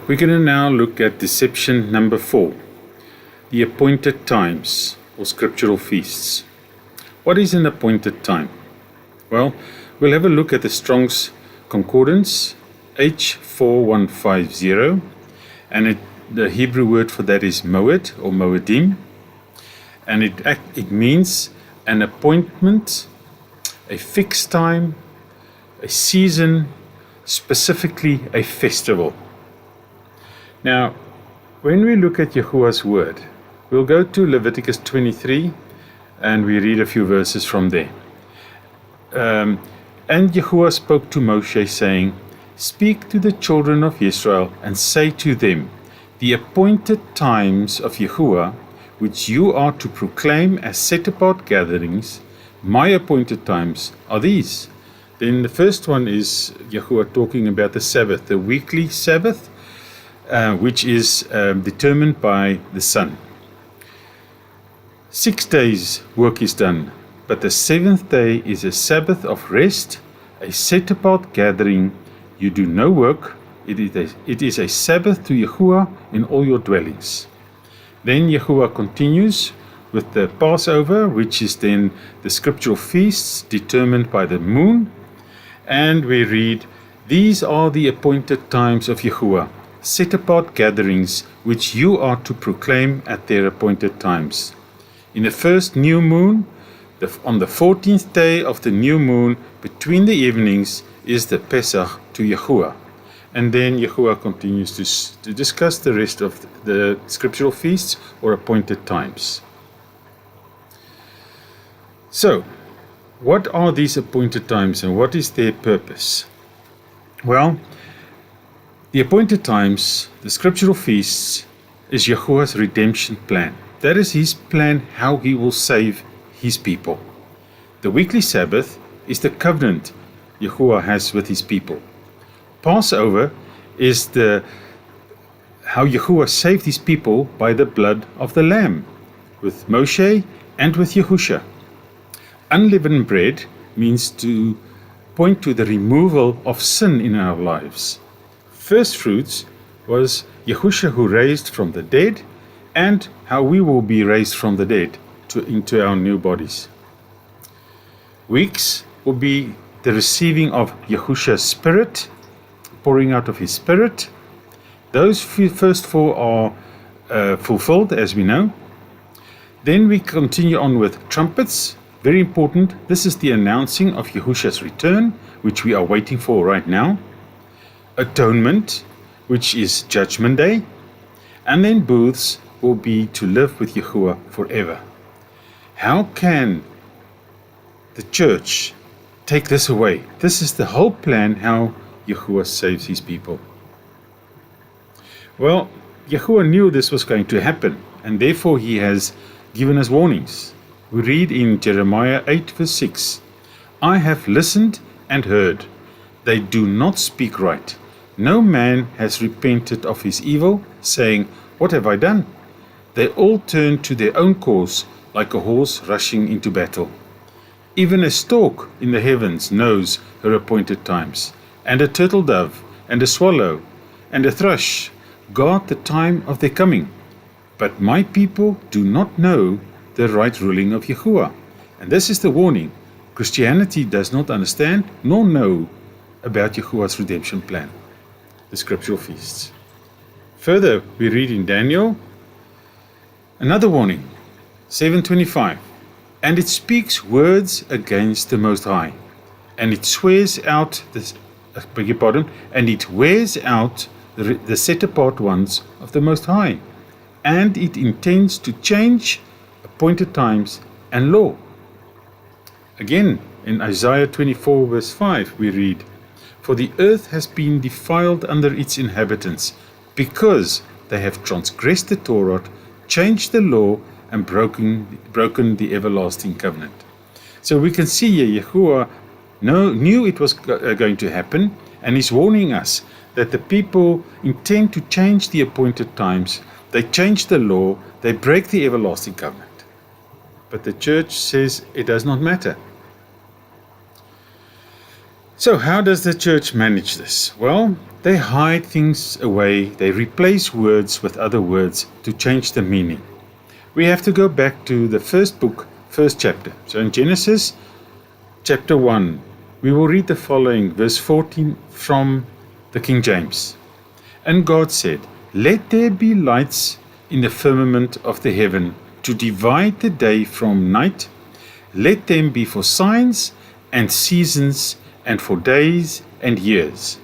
We're going to now look at deception number 4, the appointed times or scriptural feasts. What is an appointed time? Well, we'll have a look at the Strong's Concordance H4150, and the Hebrew word for that is moed or moedim, and it means an appointment, a fixed time, a season, specifically a festival. Now, when we look at Yahuah's word, we'll go to Leviticus 23 and we read a few verses from there. And Yahuah spoke to Moshe, saying, "Speak to the children of Israel and say to them, the appointed times of Yahuah, which you are to proclaim as set-apart gatherings, my appointed times are these." Then the first one is Yahuah talking about the Sabbath, the weekly Sabbath, which is determined by the sun. 6 days work is done, but the 7th day is a Sabbath of rest, a set-apart gathering. You do no work. It is a Sabbath to Yahuah in all your dwellings. Then Yahuah continues with the Passover, which is then the scriptural feasts determined by the moon. And we read, "These are the appointed times of Yahuah, set-apart gatherings, which you are to proclaim at their appointed times. In the first new moon, on the 14th day of the new moon, between the evenings, is the Pesach to Yahuah." And then Yahuah continues to discuss the rest of the scriptural feasts or appointed times. So, what are these appointed times and what is their purpose? Well, the appointed times, the scriptural feasts, is Yahuah's redemption plan. That is his plan how he will save his people. The weekly Sabbath is the covenant Yahuah has with his people. Passover is how Yahuah saved his people by the blood of the Lamb, with Moshe and with Yahushua. Unleavened bread means to point to the removal of sin in our lives. First fruits was Yahushua who raised from the dead, and how we will be raised from the dead into our new bodies. Weeks will be the receiving of Yahushua's Spirit, pouring out of his Spirit. Those first 4 are fulfilled, as we know. Then we continue on with trumpets. Very important. This is the announcing of Yahushua's return, which we are waiting for right now. Atonement, which is Judgment Day. And then booths will be to live with Yahuah forever. How can the church take this away? This is the whole plan how Yahuah saves his people. Well, Yahuah knew this was going to happen, and therefore he has given us warnings. We read in Jeremiah 8 verse 6, "I have listened and heard. They do not speak right. No man has repented of his evil, saying, 'What have I done?' They all turn to their own course like a horse rushing into battle. Even a stork in the heavens knows her appointed times, and a turtle dove, and a swallow, and a thrush guard the time of their coming. But my people do not know the right ruling of Yahuah." And this is the warning. Christianity does not understand nor know about Yahuah's redemption plan, the scriptural feasts. Further, we read in Daniel another warning, 7:25, "And it speaks words against the Most High, and it swears out and it wears out the set-apart ones of the Most High, and it intends to change appointed times and law." Again, in Isaiah 24 verse 5, we read, "For the earth has been defiled under its inhabitants, because they have transgressed the Torah, changed the law, and broken the everlasting covenant." So we can see here Yahuah knew it was going to happen, and is warning us that the people intend to change the appointed times. They change the law, they break the everlasting covenant. But the church says it does not matter. So how does the church manage this? Well, They hide things away, they replace words with other words to change the meaning. We have to go back to the first book, first chapter. So in Genesis chapter 1, we will read the following, verse 14 from the King James. And God said, "Let there be lights in the firmament of the heaven to divide the day from night. Let them be for signs and seasons and for days and years."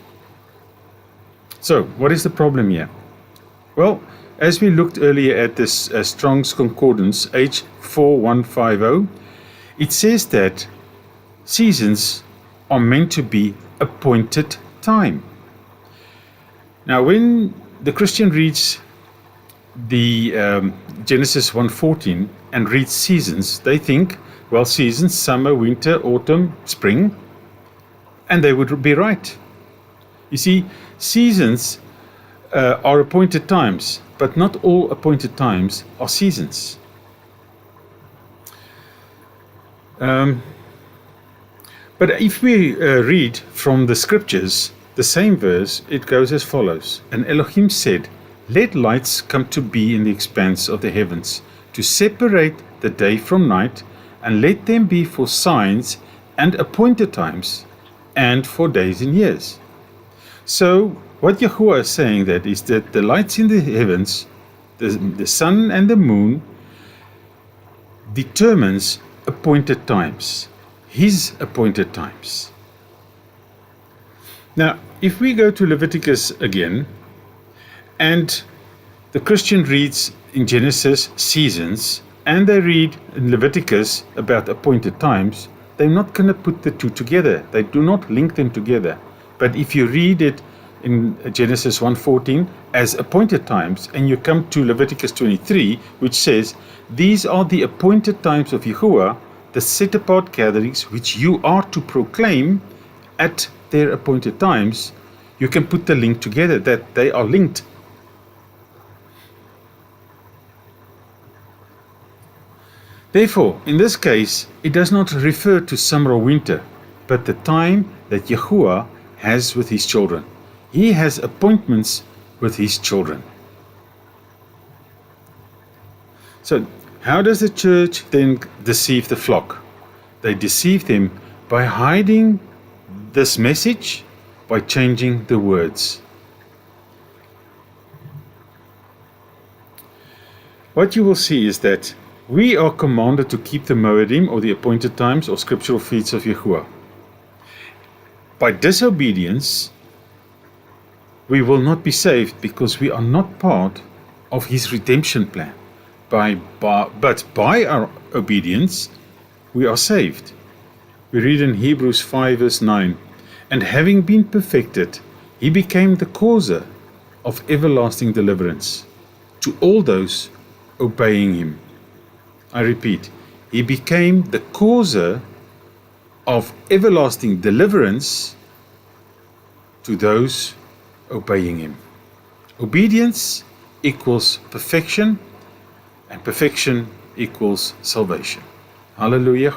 So, what is the problem here? Well, as we looked earlier at this Strong's Concordance, H4150, it says that seasons are meant to be appointed time. Now, when the Christian reads the Genesis 1:14 and reads seasons, they think, well, seasons, summer, winter, autumn, spring, and they would be right. You see, seasons are appointed times, but not all appointed times are seasons. But if we read from the scriptures, the same verse, it goes as follows. And Elohim said, "Let lights come to be in the expanse of the heavens, to separate the day from night, and let them be for signs and appointed times, and for days and years." So, what Yahuah is saying that is that the lights in the heavens, the sun and the moon, determines appointed times, his appointed times. Now, if we go to Leviticus again, and the Christian reads in Genesis seasons, and they read in Leviticus about appointed times, they're not going to put the two together. They do not link them together. But if you read it in Genesis 1:14 as appointed times, and you come to Leviticus 23, which says, "These are the appointed times of Yahuah, the set-apart gatherings which you are to proclaim at their appointed times," you can put the link together, that they are linked. Therefore, in this case, it does not refer to summer or winter, but the time that Yahuah has with his children. He has appointments with his children. So, how does the church then deceive the flock? They deceive them by hiding this message, by changing the words. What you will see is that we are commanded to keep the Moedim, or the appointed times, or scriptural feasts of Yahuah. By disobedience, we will not be saved, because we are not part of his redemption plan. But by our obedience, we are saved. We read in Hebrews 5 verse 9, "And having been perfected, he became the causer of everlasting deliverance to all those obeying him." I repeat, he became the causer of everlasting deliverance to those obeying him. Obedience equals perfection, and perfection equals salvation. Hallelujah.